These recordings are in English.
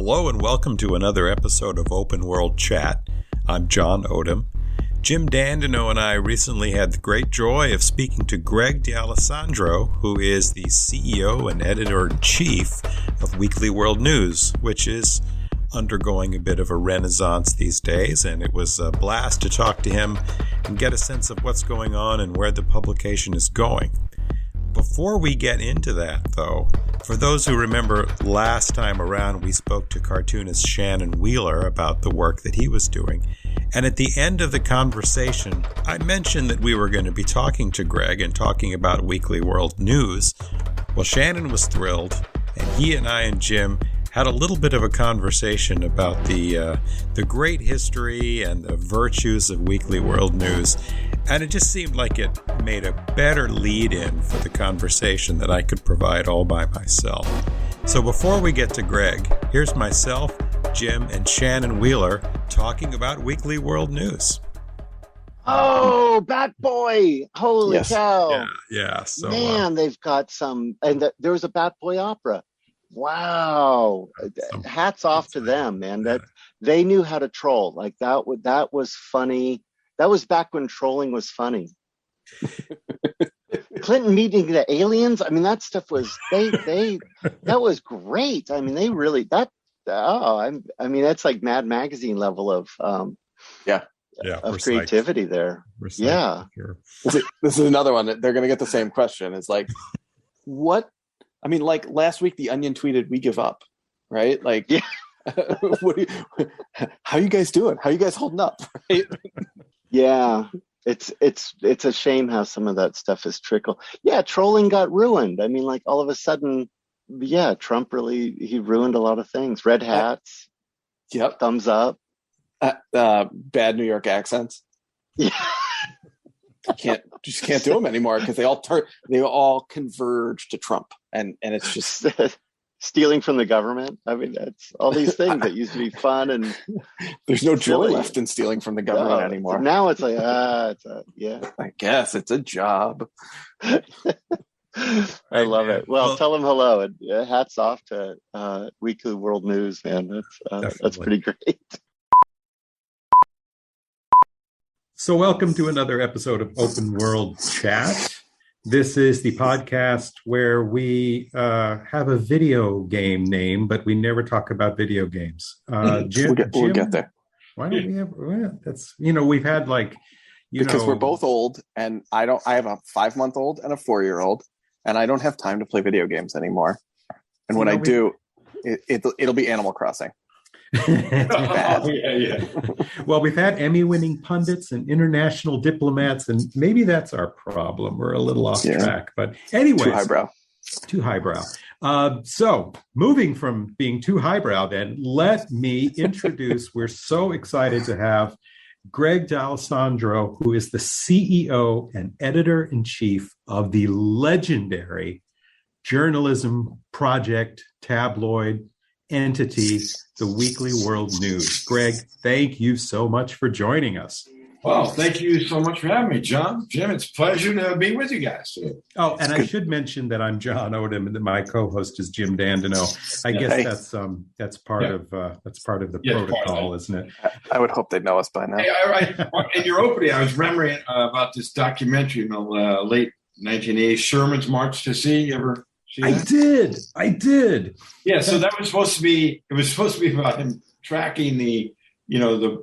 Hello and welcome to another episode of Open World Chat. I'm John Odom. Jim Dandino and I recently had the great joy of speaking to Greg D'Alessandro, who is the CEO and editor-in-chief of Weekly World News, which is undergoing a bit of a renaissance these days, and it was a blast to talk to him and get a sense of what's going on and where the publication is going. Before we get into that, though, for those who remember last time around, we spoke to cartoonist Shannon Wheeler about the work that he was doing. And at the end of the conversation, I mentioned that we were going to be talking to Greg and talking about Weekly World News. Well, Shannon was thrilled, and he and I and Jim had a little bit of a conversation about the great history and the virtues of Weekly World News. And it just seemed like it made a better lead-in for the conversation that I could provide all by myself. So before we get to Greg, here's myself, Jim, and Shannon Wheeler talking about Weekly World News. Oh, Bat Boy! Holy cow! Yeah. So, man, they've got some, and there was a Bat Boy opera. Wow! Hats off to them, man. That they knew how to troll. Like that was funny. That was back when trolling was funny. Clinton meeting the aliens. I mean, that stuff was that was great. I mean, they really I mean, that's like Mad Magazine level of of creativity there. Yeah. This is another one that they're going to get the same question. It's like, what? I mean, like last week, The Onion tweeted, "We give up," right? Like, yeah. How you guys doing? How you guys holding up? Right? Yeah, it's a shame how some of that stuff is trickled. Yeah, trolling got ruined. I mean, like all of a sudden, Trump he ruined a lot of things. Red hats. Yep. Thumbs up. Bad New York accents. Yeah. Can't do them anymore because they all converge to Trump, and it's just stealing from the government. I mean, that's all these things that used to be fun, and there's no joy left in stealing from the government anymore. Now it's like, I guess it's a job. I love it. Well, tell them hello, and hats off to Weekly World News, man. That's pretty great. So welcome to another episode of Open World Chat. This is the podcast where we have a video game name, but we never talk about video games. Jim, we'll get there. Why don't we have? Well, that's we've had because we're both old, and I have a 5-month-old and a 4-year-old, and I don't have time to play video games anymore. And when I do, it'll be Animal Crossing. Well, we've had Emmy-winning pundits and international diplomats, and maybe that's our problem. We're a little off track, but anyways, too highbrow. So moving from being too highbrow, then let me introduce. We're so excited to have Greg D'Alessandro, who is the CEO and editor-in-chief of the legendary journalism project tabloid entity, the Weekly World News. Greg, thank you so much for joining us. Well, thank you so much for having me, John. Jim, it's a pleasure to be with you guys today. Oh, and I should mention that I'm John Odom and that my co-host is Jim Dandino. I guess that's part of the protocol, isn't it? I would hope they'd know us by now. Hey, in your opening, I was remembering about this documentary in the late 1980s, Sherman's March to Sea. You ever? I did. Yeah, so that was supposed to be. It was supposed to be about him tracking the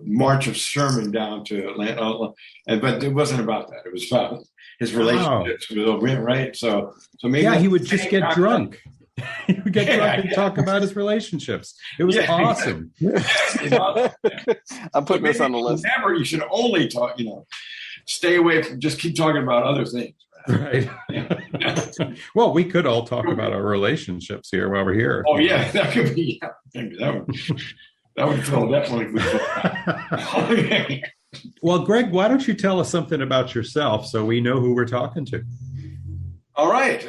march of Sherman down to Atlanta, but it wasn't about that. It was about his relationships with O'Brien, right? So maybe he would just get drunk. He would get drunk and talk about his relationships. It was awesome. I'm putting this on the list. You should only talk. Stay away from. Just keep talking about other things. Right. Well, we could all talk about our relationships here while we're here. Oh yeah, that could be. Maybe that would feel definitely. Well, Greg, why don't you tell us something about yourself so we know who we're talking to? All right.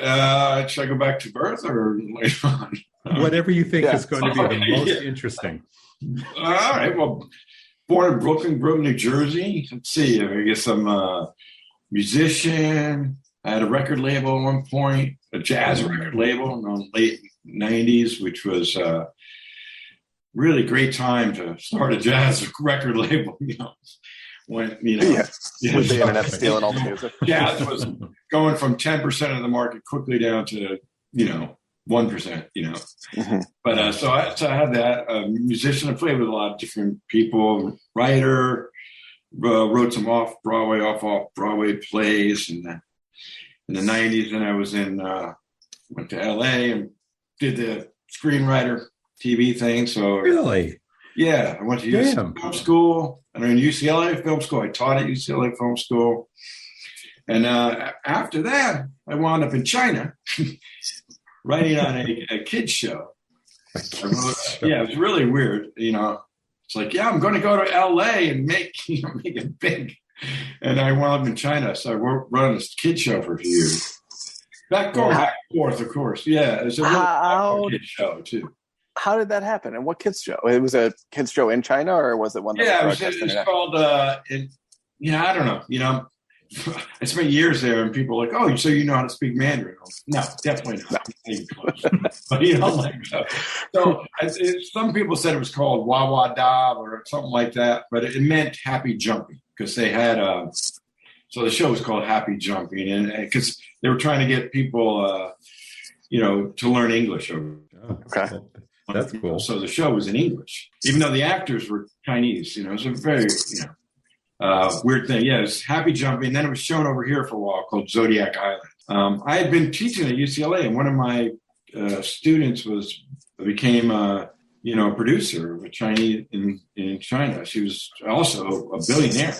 Should I go back to birth or later on? Whatever you think is going to be the most interesting. All right. Well, born in Brooklyn, New Jersey. Let's see. I guess I'm a musician. I had a record label at one point, a jazz record label in the late 90s, which was really great time to start a jazz record label, when, with the internet stealing all the music. Jazz was going from 10% of the market quickly down to, 1%, Mm-hmm. But so I had that. Musician, I played with a lot of different people, writer, wrote some off-Broadway plays in the 90s. And I was went to LA and did the screenwriter TV thing. So really? Yeah, I went to UCLA Film School. And in UCLA Film School, I taught at UCLA Film School. And after that, I wound up in China writing on a kids show. Yeah, it was really weird. It's like, I'm going to go to LA and make it big. And I wound up in China. So I run this kids show for a few years. Back and forth, of course. Yeah, it was a little kids show, too. How did that happen? And what kids show? It was a kids show in China, or was it one that was it's called, I don't know. I spent years there, and people were like, "Oh, so you know how to speak Mandarin?" No, definitely not. But so some people said it was called Wah Wah Da or something like that, but it meant happy jumping because they had. So the show was called Happy Jumping, and because they were trying to get people, to learn English. Okay, that's cool. So the show was in English, even though the actors were Chinese. It was a very weird thing. Yeah, it was Happy Jumping. Then it was shown over here for a while called Zodiac Island. I had been teaching at UCLA, and one of my students became a producer of a Chinese in China. She was also a billionaire.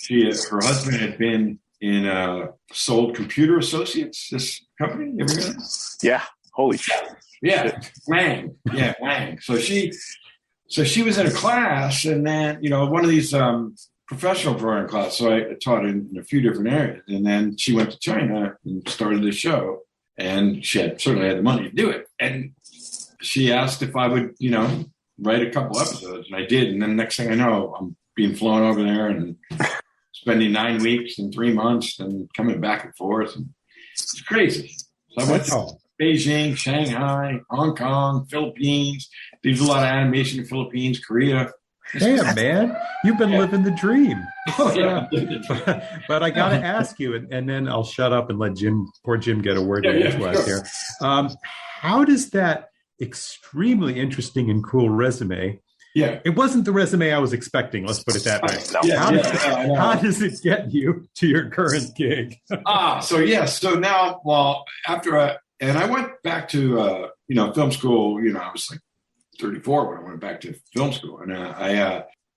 Her husband had been in sold Computer Associates, this company. You ever heard of it? Yeah. Holy shit. Yeah, Wang. Yeah, Wang. So she was in a class, and then, one of these professional program classes. So I taught in a few different areas. And then she went to China and started the show. And she certainly had the money to do it. And she asked if I would, write a couple episodes. And I did. And then next thing I know, I'm being flown over there and spending 9 weeks and 3 months and coming back and forth. And it's crazy. So I went to Beijing, Shanghai, Hong Kong, Philippines. There's a lot of animation in the Philippines, Korea. Damn, man, you've been living the dream. Oh, yeah. But I got to ask you, and then I'll shut up and let poor Jim get a word in edgewise here. How does that extremely interesting and cool resume? Yeah, it wasn't the resume I was expecting. Let's put it that way. How does it get you to your current gig? So now, after I went back to film school. I was like 34 when I went back to film school, and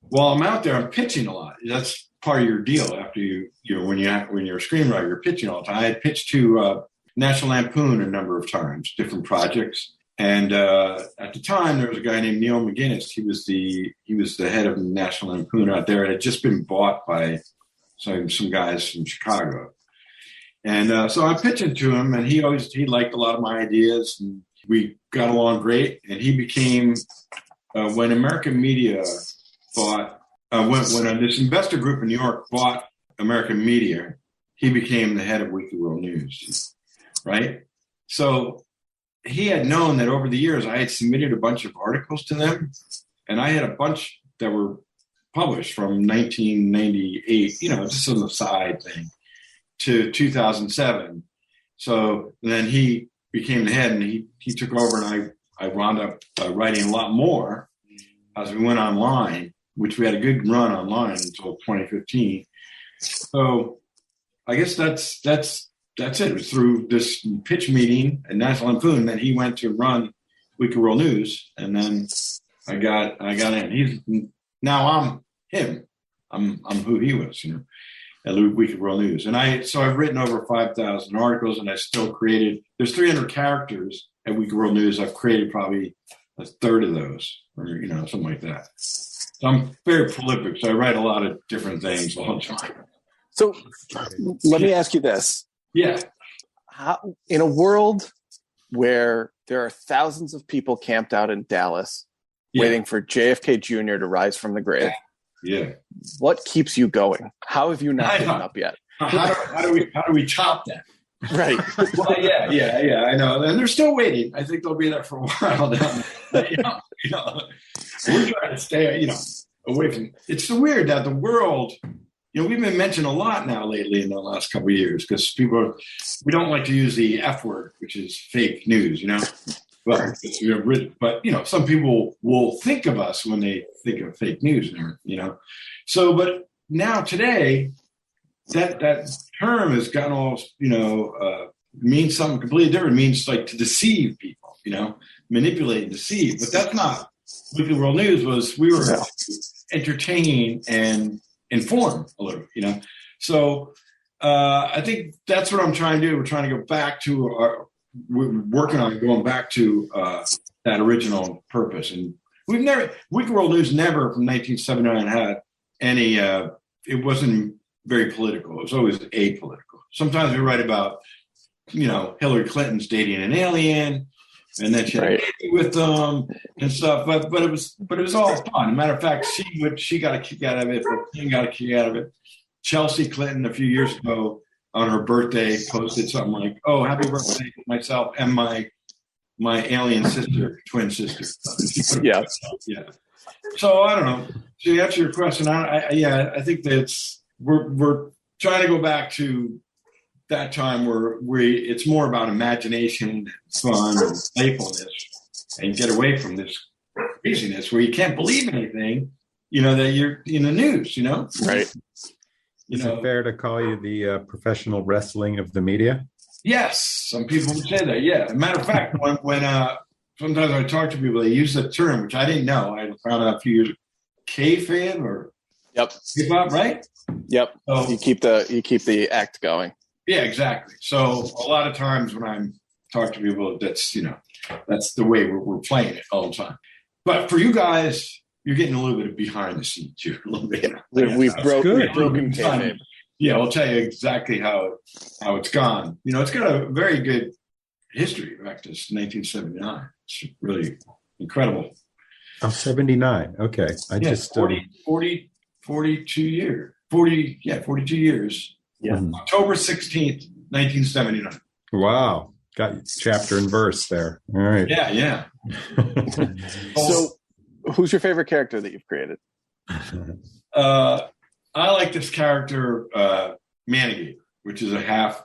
while I'm out there, I'm pitching a lot. That's part of your deal. After when you're a screenwriter, you're pitching all the time. I had pitched to National Lampoon a number of times, different projects. And at the time, there was a guy named Neil McGinnis. He was the head of National Lampoon out there. It had just been bought by some guys from Chicago. And so I'm pitching to him, and he liked a lot of my ideas, and we got along great. And he became when American Media bought when this investor group in New York bought American Media, he became the head of Weekly World News, right? So he had known that over the years I had submitted a bunch of articles to them, and I had a bunch that were published from 1998, just on the side thing, to 2007. So then he became the head, and he took over, and I wound up writing a lot more as we went online, which we had a good run online until 2015. So I guess that's it. It was through this pitch meeting at National Lampoon that he went to run Weekly World News, and then I got in. Now I'm him. I'm who he was, at Weekly World News. And I've written over 5,000 articles, and I still created. There's 300 characters at Weekly World News. I've created probably a third of those, or something like that. So I'm very prolific. So I write a lot of different things all the time. So let me ask you this. Yeah. How, in a world where there are thousands of people camped out in Dallas waiting for JFK Jr. to rise from the grave, what keeps you going? How have you not given up yet? How do we top that? Right. Well, yeah. I know, and they're still waiting. I think they'll be there for a while now. We're trying to stay, away from. It's so weird that the world. We've been mentioned a lot now lately in the last couple of years because we don't like to use the F word, which is fake news, But some people will think of us when they think of fake news, So, but now today, that term has gotten all, means something completely different. It means like to deceive people, manipulate and deceive. But that's not Weekly World News we were entertaining and inform a little, So I think that's what I'm trying to do. We're trying to go back to we're working on going back to that original purpose. And Weekly World News never from 1979 had any, it wasn't very political. It was always apolitical. Sometimes we write about, Hillary Clinton's dating an alien, and then she had a baby with them and stuff. But it was all fun. As a matter of fact, she got a kick out of it. King got a kick out of it. Chelsea Clinton a few years ago on her birthday posted something like, "Oh, happy birthday to myself and my alien sister, twin sister." Yeah. So I don't know. To answer your question, I think that's we're trying to go back to that time where it's more about imagination and fun and playfulness, and get away from this craziness where you can't believe anything, that you're in the news, Right. Is it fair to call you the professional wrestling of the media? Yes, some people would say that. Yeah, as a matter of fact, when sometimes I talk to people, they use the term, which I didn't know. I found out a few years ago. K-fan or hip-hop, right? Yep. So, you keep the act going. Yeah, exactly. So a lot of times when I'm talking to people, that's that's the way we're playing it all the time. But for you guys, you're getting a little bit of behind the scenes too. A little bit. We've broken kayfabe. Yeah, I'll tell you exactly how it's gone. It's got a very good history back to 1979. It's really incredible. Oh, 79. Okay. 42 years. 42 years. Yeah. October 16th, 1979. Wow. Got chapter and verse there. All right. Yeah. So who's your favorite character that you've created? I like this character, Manigator, which is a half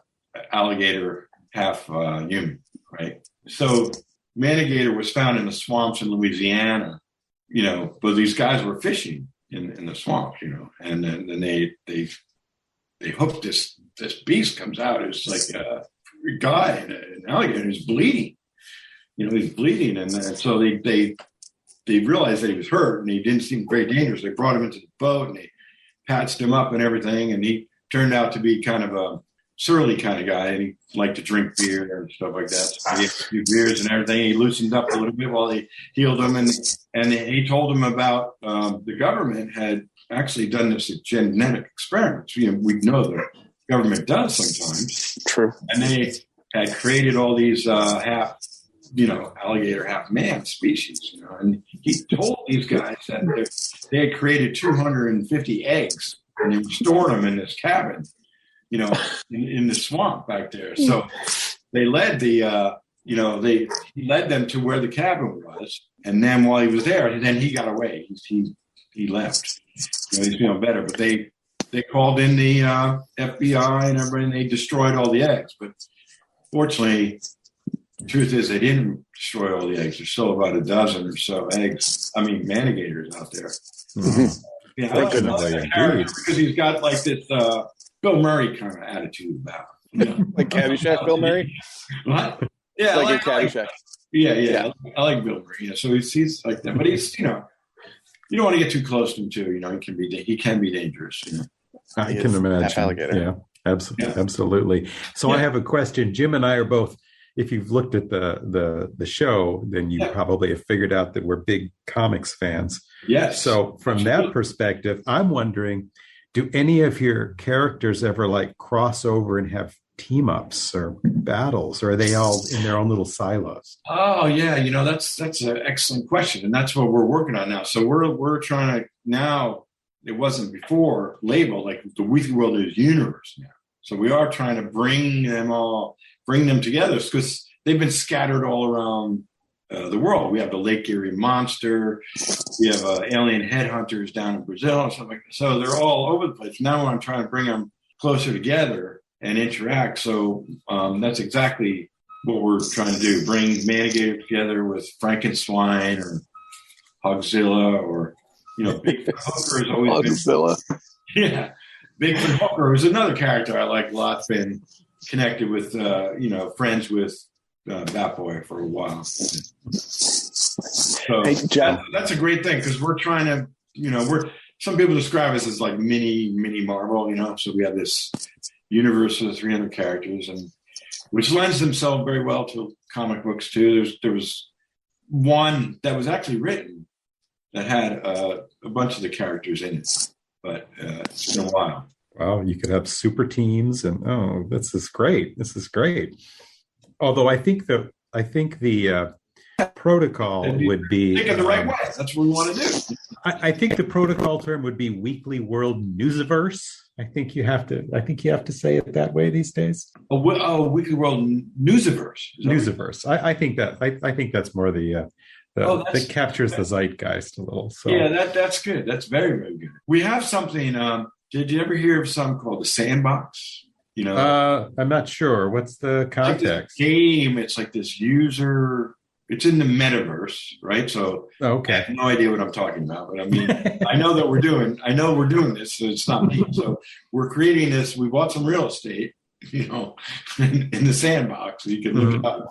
alligator, half human, right? So Manigator was found in the swamps in Louisiana, but these guys were fishing in the swamp, and then they hooked this beast comes out. It's like a guy, an alligator who's bleeding. He's bleeding, and so they realized that he was hurt and he didn't seem very dangerous. They brought him into the boat and they patched him up and everything, and he turned out to be kind of a surly kind of guy, and he liked to drink beer and stuff like that. So he had a few beers and everything. He loosened up a little bit while they healed him, and he told him about the government had actually done this at genetic experiments. We know the government does sometimes. True. And they had created all these half, alligator, half man species, and he told these guys that they had created 250 eggs and they stored them in this cabin, in the swamp back there. So they led he led them to where the cabin was. And then while he was there, then he got away. He left. He's feeling better, but they called in the FBI and everybody, and they destroyed all the eggs. But fortunately, the truth is they didn't destroy all the eggs. There's still about a dozen or so manigators out there. Mm-hmm. Yeah, I like because he's got like this Bill Murray kind of attitude about him. Like Caddyshack Bill Murray? What? Yeah, like Caddyshack. Yeah. I like Bill Murray. Yeah, so he's like that, but he's you don't want to get too close to him too. He can be dangerous. I can imagine. Alligator. Yeah, absolutely. So I have a question. Jim and I are both. If you've looked at the show, then you probably have figured out that we're big comics fans. Yes. So from that perspective, I'm wondering, do any of your characters ever like cross over and have team ups or battles, or are they all in their own little silos? Oh yeah, that's an excellent question, and that's what we're working on now. So we're trying to now. It wasn't before labeled like the Weekly World News universe now. So we are trying to bring them together because they've been scattered all around the world. We have the Lake Erie Monster. We have alien headhunters down in Brazil or something like that. So they're all over the place. Now I'm trying to bring them closer together and interact. So that's exactly what we're trying to do. Bring Manigator together with Frankenstein or Hogzilla or, Bigfoot Hooker has always Hogzilla. Yeah. Bigfoot Hooker was another character I like a lot. Been connected with, friends with Batboy for a while. So hey, Jen. That's a great thing because we're trying to, some people describe us as like mini Marvel, So we have this universe of 300 characters, and which lends themselves very well to comic books too. There was one that was actually written that had a bunch of the characters in it, but it's been a while. Well, you could have super teams, and this is great. This is great. Although I think the protocol would be think of the right way. That's what we want to do. I think the protocol term would be Weekly World Newsiverse. I think you have to say it that way these days. Weekly World Newsiverse. Newsiverse. I think that's more that captures the zeitgeist a little. So yeah, that's good. That's very, very good. We have something. Did you ever hear of something called the Sandbox? I'm not sure. What's the context? Like this game. It's like this user. It's in the metaverse, right? So okay. I have no idea what I'm talking about, but I mean, I know we're doing this, so it's not me. So we're creating this. We bought some real estate, in the Sandbox. So you can look it up.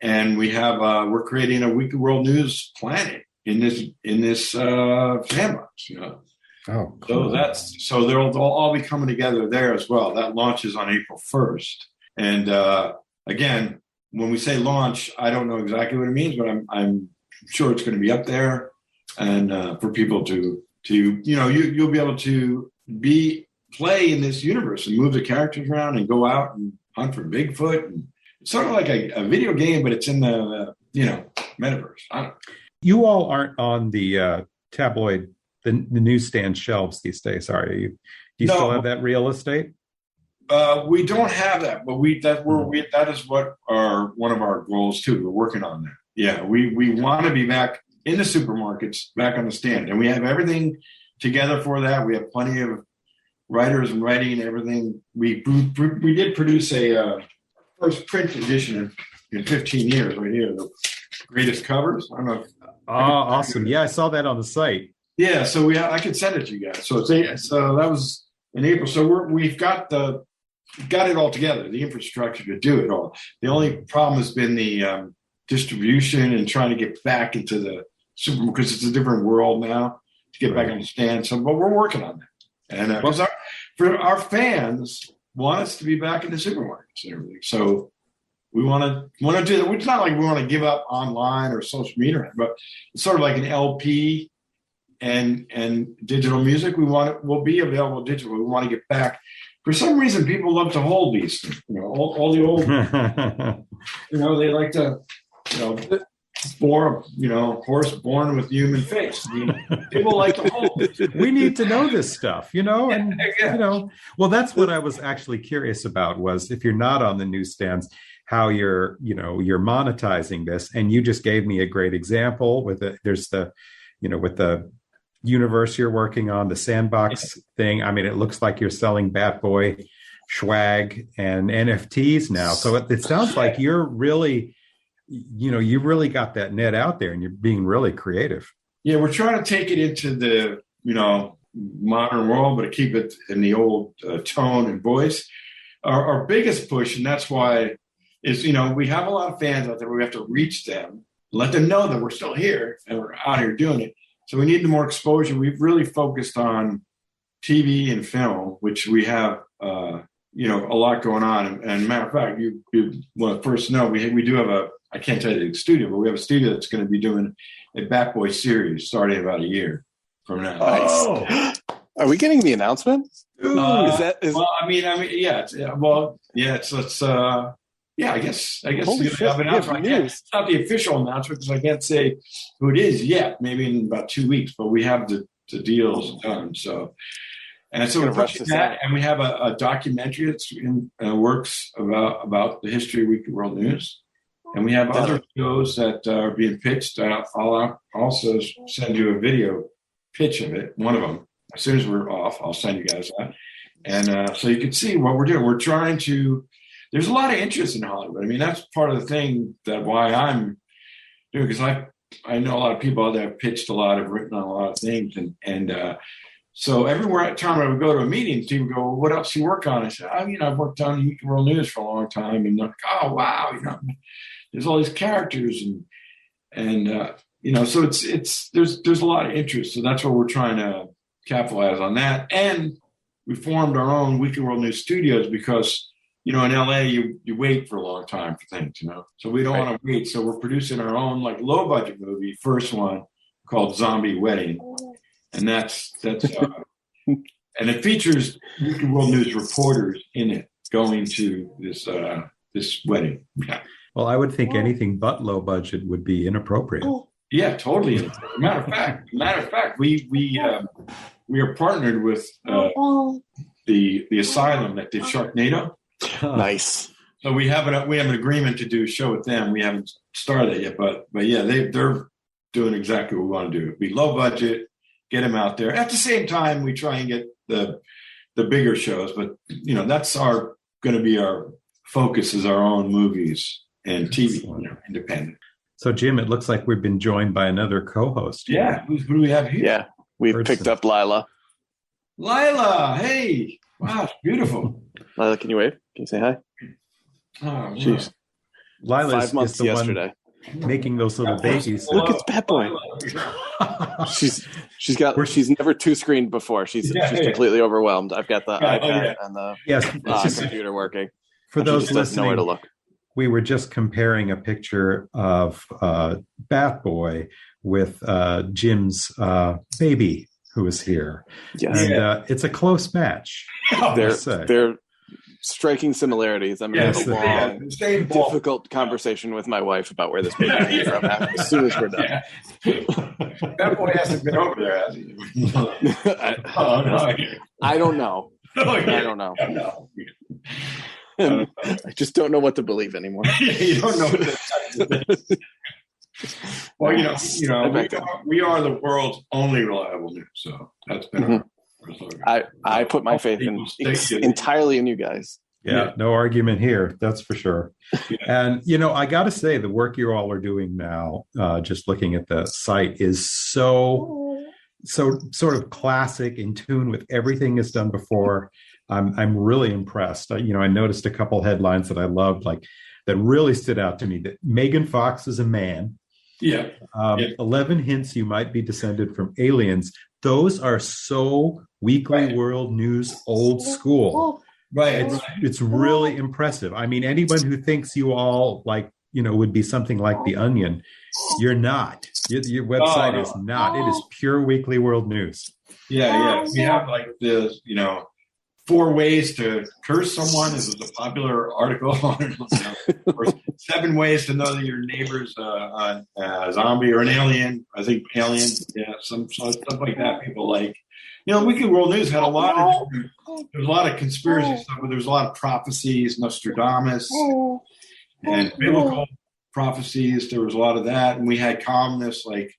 And we have we're creating a Weekly World News planet in this Sandbox. Oh, cool. So they'll all be coming together there as well. That launches on April 1st. And again, when we say launch, I don't know exactly what it means, but I'm sure it's going to be up there, and for people to you'll be able to play in this universe and move the characters around and go out and hunt for Bigfoot. And it's sort of like a video game, but it's in the metaverse. I don't know. You all aren't on the tabloid, the newsstand shelves these days, are you? Do you still have that real estate? We don't have that, but that is what one of our goals too. We're working on that. Yeah, we want to be back in the supermarkets, back on the stand, and we have everything together for that. We have plenty of writers and writing everything. We did produce a first print edition in 15 years right here, the greatest covers. I don't know. Awesome! Yeah, I saw that on the site. Yeah, so I could send it to you guys. So that was in April. So we've got it all together, the infrastructure to do it all. The only problem has been the distribution and trying to get back into the supermarket because it's a different world now to get back on the stand. So, but we're working on that. And because our fans want us to be back in the supermarkets and everything. So we want to do that. It's not like we want to give up online or social media, but it's sort of like an LP and digital music. Will be available digitally. We want to get back. For some reason, people love to hold these things. All the old, they like to, horse born with human face. I mean, people like to hold it. We need to know this stuff, well, that's what I was actually curious about was if you're not on the newsstands, how you're monetizing this. And you just gave me a great example with it. There's with the universe you're working on, the Sandbox thing. I mean, it looks like you're selling Batboy swag and NFTs now. So it sounds like you're really, you really got that net out there and you're being really creative. Yeah, we're trying to take it into the, modern world, but keep it in the old tone and voice. Our biggest push, and that's why, is, we have a lot of fans out there. We have to reach them, let them know that we're still here and we're out here doing it. So we need more exposure. We've really focused on TV and film, which we have, a lot going on. And matter of fact, you want to first know, we do have I can't tell you the studio, but we have a studio that's going to be doing a Batboy series starting about a year from now. Nice. Are we getting the announcement? Well, I mean, yeah. I guess have an announcement. It's not the official announcement because I can't say who it is yet. Maybe in about 2 weeks, but we have the deals done. So And so we're pushing that, and we have a documentary that's in works about the history of Weekly World News. And we have other shows that are being pitched. I'll also send you a video pitch of it, one of them. As soon as we're off, I'll send you guys that. And so you can see what we're doing. We're trying to, there's a lot of interest in Hollywood. I mean, that's part of the thing that why I'm doing, because I know a lot of people out there have pitched a lot, have written on a lot of things. And so everywhere at time I would go to a meeting, people go, well, what else do you work on? I said, I've worked on Weekly World News for a long time. And they're like, oh, wow, there's all these characters and so there's a lot of interest. So that's what we're trying to capitalize on that. And we formed our own Weekly World News studios because, in LA, you wait for a long time for things, so we don't want to wait. So we're producing our own low budget movie, first one called Zombie Wedding. And that's and it features Weekly World News reporters in it going to this wedding. Yeah. Well, I would think anything but low budget would be inappropriate. Yeah, totally. Matter of fact, we are partnered with the Asylum that did Sharknado. Nice. So we have an agreement to do a show with them. We haven't started it yet, but yeah, they're doing exactly what we want to do. Be low budget, get them out there. At the same time, we try and get the bigger shows, but that's going to be our focus is our own movies and TV, independent. So, Jim, it looks like we've been joined by another co-host. Yeah. Who do we have here? Yeah, we've picked up Lila. Lila, hey. Wow, it's beautiful. Lila, can you wave? Can you say hi? Oh, jeez. Lila's 5 months the yesterday. One making those little babies. Look, it's Bat Boy. She's never two-screened before. She's completely overwhelmed. I've got the iPad and the computer working. For those listening, doesn't know where to look. We were just comparing a picture of Bat Boy with Jim's baby who is here. Yes. And it's a close match. They're striking similarities. I'm going to have a long, difficult conversation with my wife about where this baby came from as soon as we're done. Yeah. That boy hasn't been over there, has he? I don't know. I don't know. I just don't know what to believe anymore. You don't know what to Well, we are the world's only reliable news. So that's been our slogan. I put my faith entirely in you guys. Yeah, no argument here. That's for sure. And, I got to say, the work you all are doing now, just looking at the site, is so sort of classic, in tune with everything that's done before. I'm really impressed. I noticed a couple headlines that I loved, that really stood out to me. That Megan Fox is a man. Yeah. 11 hints you might be descended from aliens. Those are so Weekly World News old school. Right. It's really impressive. I mean, anyone who thinks you all would be something like The Onion, you're not. Your website is not. It is pure Weekly World News. Yeah. We have the 4 ways to curse someone is a popular article. Or 7 ways to know that your neighbor's a zombie or an alien. I think alien. Yeah, some stuff like that. People like. Weekly World News had there's a lot of conspiracy stuff, but there's a lot of prophecies, Nostradamus, and biblical prophecies. There was a lot of that. And we had columnists like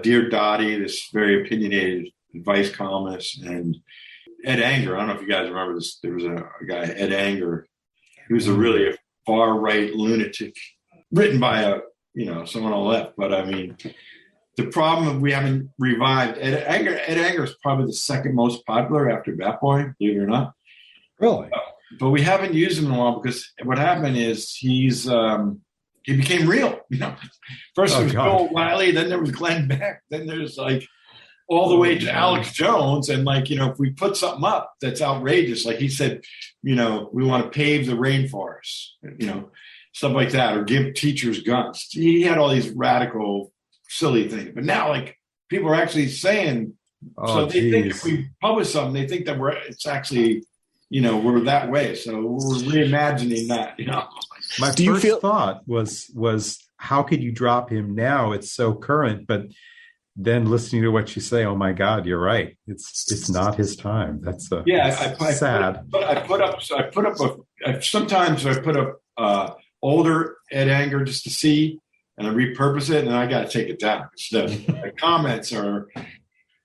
Dear Dottie, this very opinionated advice columnist, and Ed Anger. I don't know if you guys remember this. There was a guy, Ed Anger, who was a really far-right lunatic, written by someone on the left. But I mean, the problem we haven't revived Ed Anger. Ed Anger is probably the second most popular after Bat Boy, believe it or not. Really? But we haven't used him in a while because what happened is he became real. First there was Bill O'Reilly, then there was Glenn Beck, then there's all the way to Alex Jones. And if we put something up that's outrageous, like he said, we want to pave the rainforest, stuff like that, or give teachers guns. He had all these radical, silly things. But now, people are actually saying, they think if we publish something, they think that it's actually, we're that way. So we're reimagining that, My first thought was how could you drop him now? It's so current, but then listening to what you say, oh my God, you're right. It's not his time. That's sad. Sometimes I put up older Ed Anger just to see, and I repurpose it, and I got to take it down. The comments are,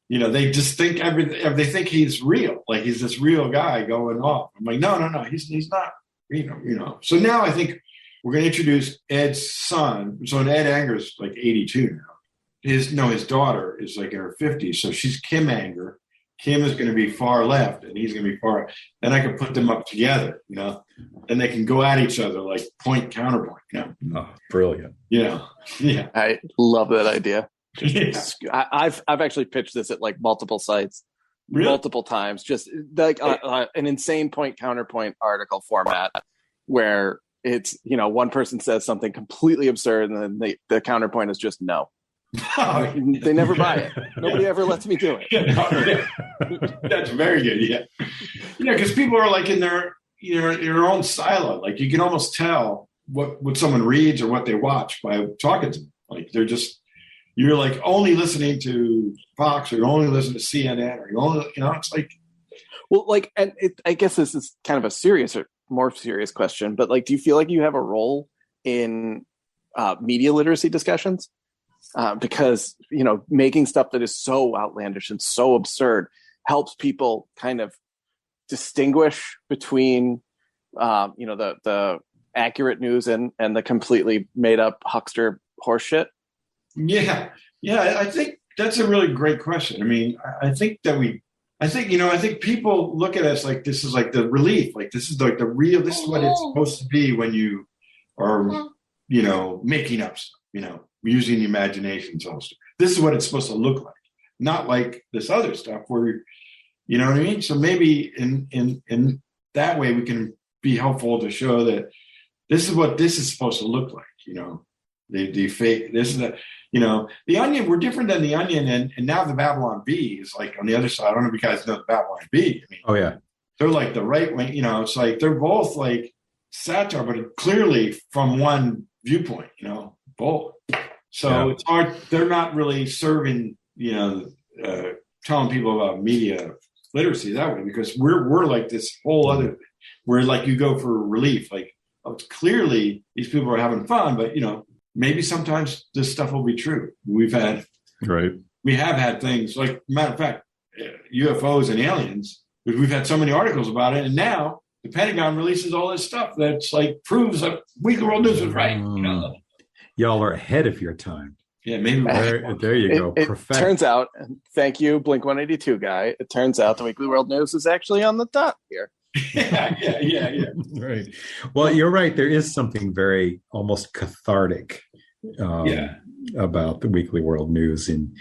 they just think they think he's real, like he's this real guy going off. I'm like, no, he's not. So now I think we're going to introduce Ed's son. So Ed Anger's like 82 now. His daughter is like in her 50s, so she's Kim Anger. Kim is going to be far left, and he's going to be far. Then I can put them up together, and they can go at each other like point counterpoint. Oh, brilliant. Yeah. I love that idea. Yeah. I've actually pitched this at like multiple sites, multiple times, just like an insane point counterpoint article format where it's one person says something completely absurd, and then the counterpoint is just no. They never buy it. Nobody ever lets me do it. That's very good. Yeah, because people are like in their own silo. Like you can almost tell what someone reads or what they watch by talking to them. Like you're like only listening to Fox, or you're only listening to CNN, or you only it's like, well, like, and I guess this is kind of a more serious question, but like, do you feel like you have a role in media literacy discussions? Because making stuff that is so outlandish and so absurd helps people kind of distinguish between the accurate news and the completely made up huckster horseshit. Yeah, I think that's a really great question. I mean, I think people look at us like this is like the relief, like this is like the real. This is what it's supposed to be when you are making up stuff. Using the imagination. This is what it's supposed to look like, not like this other stuff where, you know what I mean? So maybe in that way we can be helpful to show that this is what this is supposed to look like. The fake. This is the Onion. We're different than the Onion, and now the Babylon Bee is like on the other side. I don't know if you guys know the Babylon Bee. I mean, oh yeah, they're like the right wing. It's like they're both like satire, but clearly from one viewpoint. Both. So It's hard. They're not really serving, telling people about media literacy that way, because we're like this whole other thing where like you go for relief. Like, it's clearly these people are having fun, but maybe sometimes this stuff will be true. We have had things like, matter of fact, UFOs and aliens. We've had so many articles about it, and now the Pentagon releases all this stuff that's like proves that Weekly World News was right. Y'all are ahead of your time. Yeah, maybe. There you go. It turns out, thank you, Blink 182 guy. It turns out the Weekly World News is actually on the top here. Yeah. Right. Well, you're right. There is something very almost cathartic about the Weekly World News in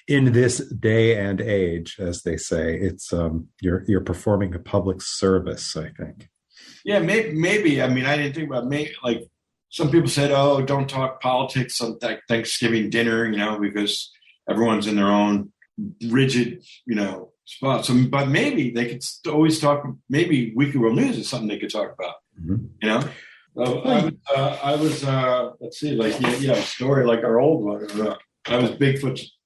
this day and age, as they say. It's you're performing a public service, I think. Yeah, maybe. I mean, I didn't think about like. Some people said, "Oh, don't talk politics on Thanksgiving dinner," because everyone's in their own rigid, spot. So, but maybe they could always talk. Maybe Weekly World News is something they could talk about. Mm-hmm. So I was let's see, like a story like our old one. I was Bigfoot's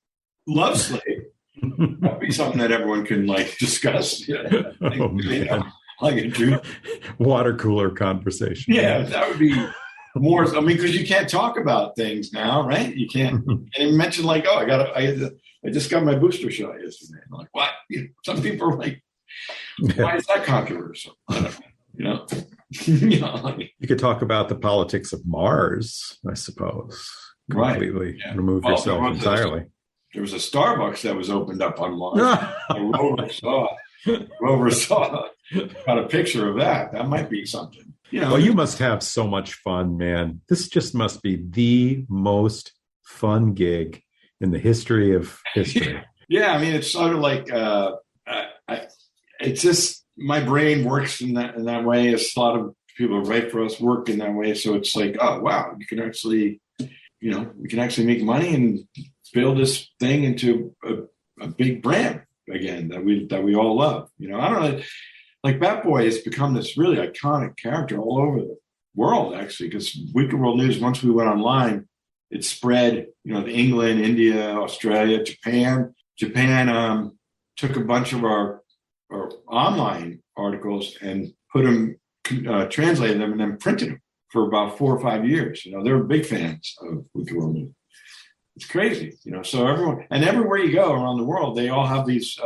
love slave. That'd be something that everyone can like discuss. Like a true water cooler conversation. Yeah, that would be. More, I mean, because you can't talk about things now, right? You can't. And you mentioned like, oh, I just got my booster shot yesterday. I'm like, what? Some people are like, why is that controversial? I don't know. You could talk about the politics of Mars, I suppose. Completely remove yourself entirely. There was a Starbucks that was opened up on Mars. Rover saw got a picture of that. That might be something. Well, you must have so much fun, man. This just must be the most fun gig in the history of history. Yeah, I mean, it's sort of like it's just my brain works in that way. It's a lot of people who write for us work in that way. So it's like, oh wow, you can actually, we can actually make money and build this thing into a big brand again that we all love. I don't know. Like Bat Boy has become this really iconic character all over the world, actually, because Weekly World News, once we went online, it spread, to England, India, Australia, Japan. Japan took a bunch of our online articles and put them, translated them, and then printed them for about 4 or 5 years. They were big fans of Weekly World News. It's crazy, So everywhere you go around the world, they all have these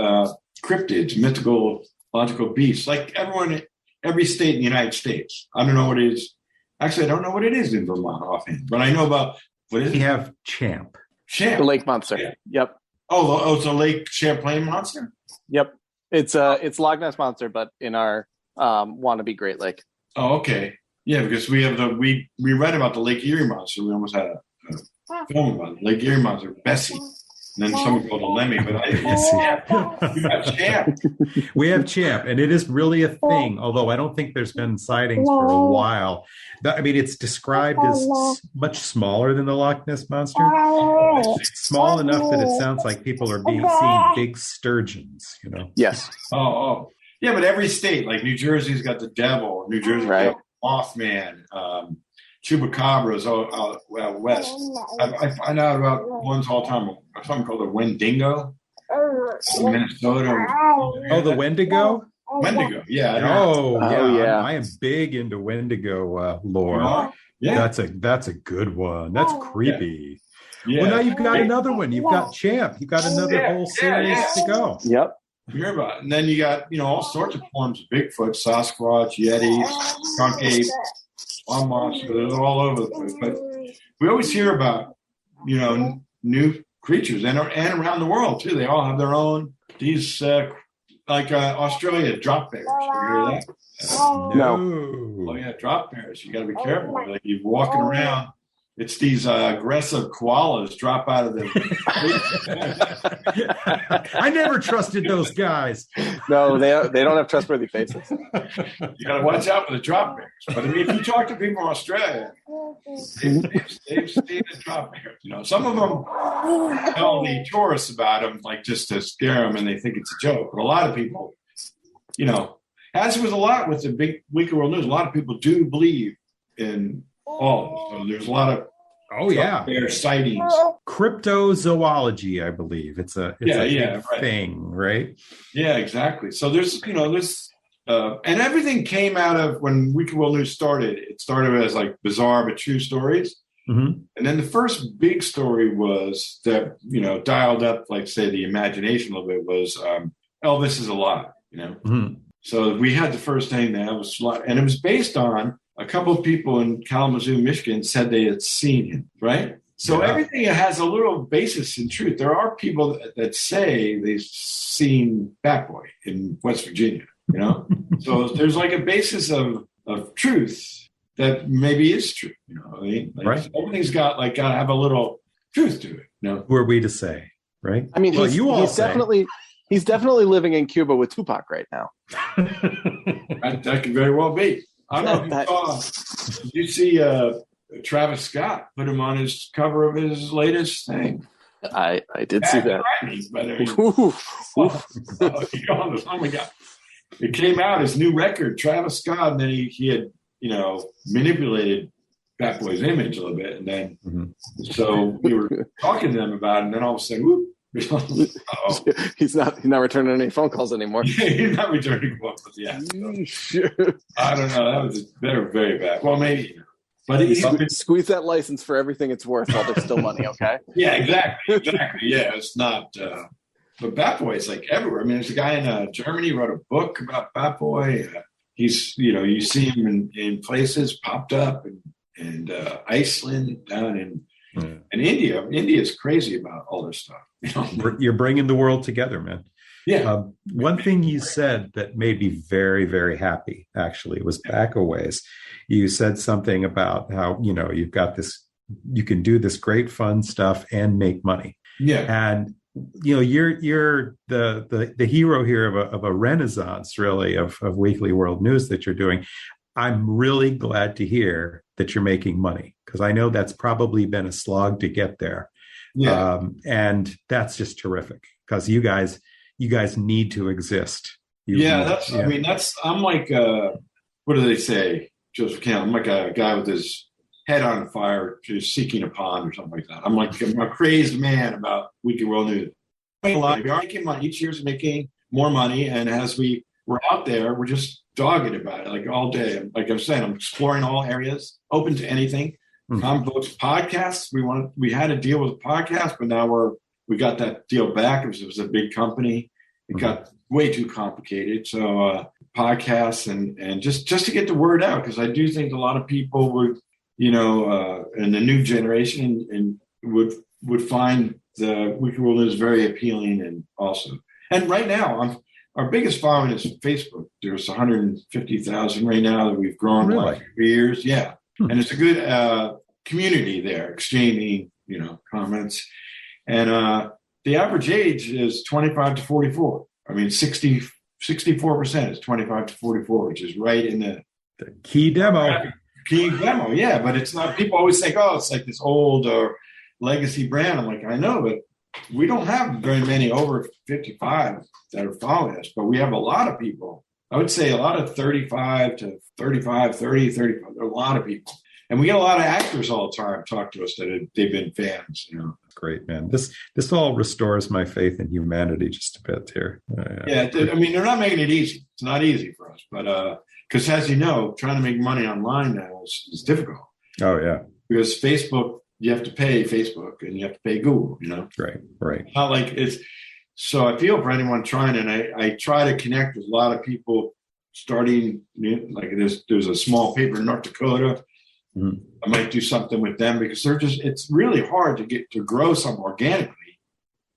cryptids, mythological beasts, like every state in the United States. I don't know what it is. Actually, I don't know what it is in Vermont offhand, but I know about what is it? We have Champ. The lake monster. Yeah. Yep. Oh, it's a Lake Champlain monster? Yep. It's Loch Ness monster, but in our wannabe Great Lake. Oh, okay. Yeah, because we have we read about the Lake Erie monster. We almost had a film about it. Lake Erie monster, Bessie. And then someone called a Lemmy, but I didn't see it. You got Champ. We have Champ, and it is really a thing, although I don't think there's been sightings for a while. It's described as much smaller than the Loch Ness Monster. It's small enough that it sounds like people are seeing big sturgeons, Yes. Oh. Yeah, but every state, like New Jersey's got the devil, New Jersey's got Mothman, Chupacabras out west. I find out about ones all the time. Something called the Wendigo in Minnesota. Oh, the Wendigo? Wendigo, yeah. Yeah. I am big into Wendigo lore. Yeah. That's a good one. That's creepy. Yeah. Well, now you've got another one. You've got Champ. You've got another whole series to go. Yep. You hear about it. And then you got, all sorts of forms of Bigfoot, Sasquatch, Yetis, skunk ape, swamp monster. They're all over the place. But we always hear about, new creatures and around the world too. They all have their own. These like Australia drop bears. You hear that? No. Oh yeah, drop bears. You got to be careful. Like you're walking around. It's these aggressive koalas drop out of the. I never trusted those guys. No, they don't have trustworthy faces. You got to watch out for the drop bears. But if you talk to people in Australia, they've seen the drop bears. Some of them tell the tourists about them, like just to scare them, and they think it's a joke. But a lot of people, as with a lot with the big Weekly World News, a lot of people do believe in. So there's a lot of bear sightings. Cryptozoology, I believe. It's a big thing, right? Yeah, exactly. So there's and everything came out of when Weekly World News started. It started as like bizarre but true stories. Mm-hmm. And then the first big story was that, dialed up, like say the imagination a little bit was Elvis is alive, Mm-hmm. So we had the first thing that was, and it was based on a couple of people in Kalamazoo, Michigan said they had seen him, right? So everything has a little basis in truth. There are people that say they've seen Bat Boy in West Virginia, So there's like a basis of truth that maybe is true, right? Everything's got to have a little truth to it, Who are we to say, right? I mean, he's definitely living in Cuba with Tupac right now. That could very well be. I don't know if did you see Travis Scott put him on his cover of his latest thing? I did see that. Oh my God. It came out, his new record, Travis Scott, and then he had, manipulated Bat Boy's image a little bit. And then, so we were talking to them about it, and then all of a sudden, whoop. He's not returning any phone calls anymore. He's not returning calls. Yeah, I don't know. That was very bad. Well, maybe, but squeeze that license for everything it's worth while there's still money. Okay. Yeah, exactly. Yeah, it's not. But Bat Boy is like everywhere. I mean, there's a guy in Germany who wrote a book about Bat Boy. He's you see him in places popped up in Iceland, down in India. India's crazy about all this stuff. You're bringing the world together, man. Yeah. One thing you said that made me very, very happy, actually, was back a ways. You said something about how, you've got this, you can do this great fun stuff and make money. Yeah. And, you're the hero here of a renaissance, really, of Weekly World News that you're doing. I'm really glad to hear that you're making money, because I know that's probably been a slog to get there. Yeah. And that's just terrific, because you guys need to exist. I'm like, what do they say? Joseph Campbell. I'm like a guy with his head on fire just seeking a pond or something like that. I'm a crazed man about Weekly World News. We are making money. Each year's making more money. And as we're out there, we're just dogged about it, like all day. Like I'm saying, I'm exploring all areas, open to anything. Comic books, podcasts. We had a deal with a podcast, but now we got that deal back. It was a big company. It got way too complicated. So podcasts and just to get the word out, because I do think a lot of people would, in the new generation and would find the Weekly World News very appealing and awesome. And right now, our biggest following is Facebook. There's 150,000 right now that we've grown like 3 years. Yeah. And it's a good community there, exchanging, comments. And the average age is 25 to 44. I mean, 64% is 25 to 44, which is right in the key demo. Key demo, yeah. But it's not, people always think, oh, it's like this old legacy brand. I'm like, I know, but we don't have very many over 55 that are following us, but we have a lot of people. I would say a lot of 35 to 35, 30, 35. There are a lot of people. And we get a lot of actors all the time talk to us that they've been fans, Great, man. This all restores my faith in humanity just a bit here. Yeah, I mean, they're not making it easy. It's not easy for us. But because as you know, trying to make money online now is difficult. Oh, yeah. Because Facebook, you have to pay Facebook and you have to pay Google, Right. Not like it's. So I feel for anyone trying, and I try to connect with a lot of people starting, like there's a small paper in North Dakota. Mm-hmm. I might do something with them because it's really hard to grow something organically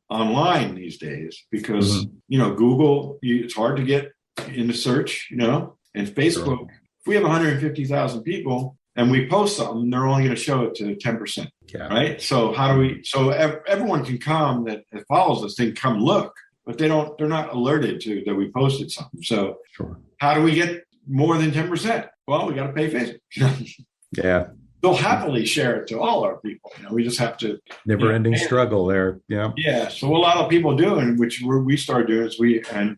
online these days because, Google, it's hard to get into search, and Facebook, sure. If we have 150,000 people and we post something, they're only going to show it to 10%. Yeah. Right. So everyone can come that follows us, they can come look, but they're not alerted to that we posted something. So sure. How do we get more than 10%? Well, we got to pay Facebook. Yeah. They'll happily share it to all our people. We just have to. Never-ending struggle there. Yeah. Yeah. So a lot of people do, and which we start doing is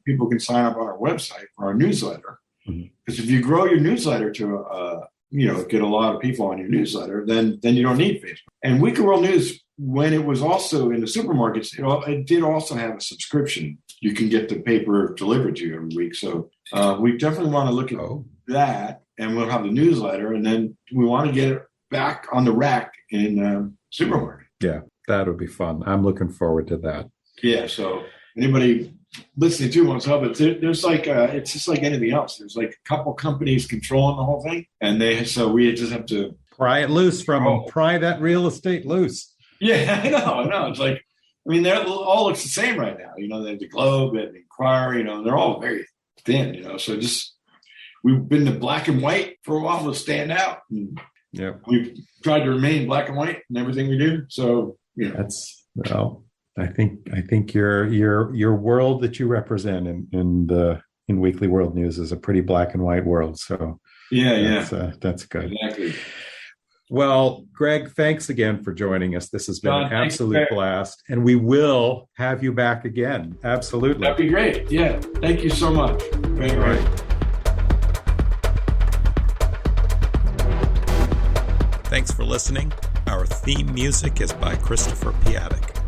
people can sign up on our website for our newsletter. Because if you grow your newsletter to, get a lot of people on your newsletter, then you don't need Facebook. And Weekly World News, when it was also in the supermarkets, it did also have a subscription. You can get the paper delivered to you every week. So we definitely want to look at that. And we'll have the newsletter, and then we want to get it back on the rack in the supermarket. Yeah, that would be fun. I'm looking forward to that. Yeah, so anybody listening to wants help, but there's like it's just like anything else. There's like a couple companies controlling the whole thing, and we just have to pry it loose from them. Pry that real estate loose. Yeah, I know. It's like, they're all looks the same right now. They have the Globe and the Inquirer. They're all very thin. So just. We've been the black and white for a while to stand out. Yeah, we've tried to remain black and white in everything we do. So I think your world that you represent in Weekly World News is a pretty black and white world. So that's good. Exactly. Well, Greg, thanks again for joining us. This has been an absolute blast, and we will have you back again. Absolutely, that'd be great. Yeah, thank you so much. Very right. Thanks for listening. Our theme music is by Christopher Piatek.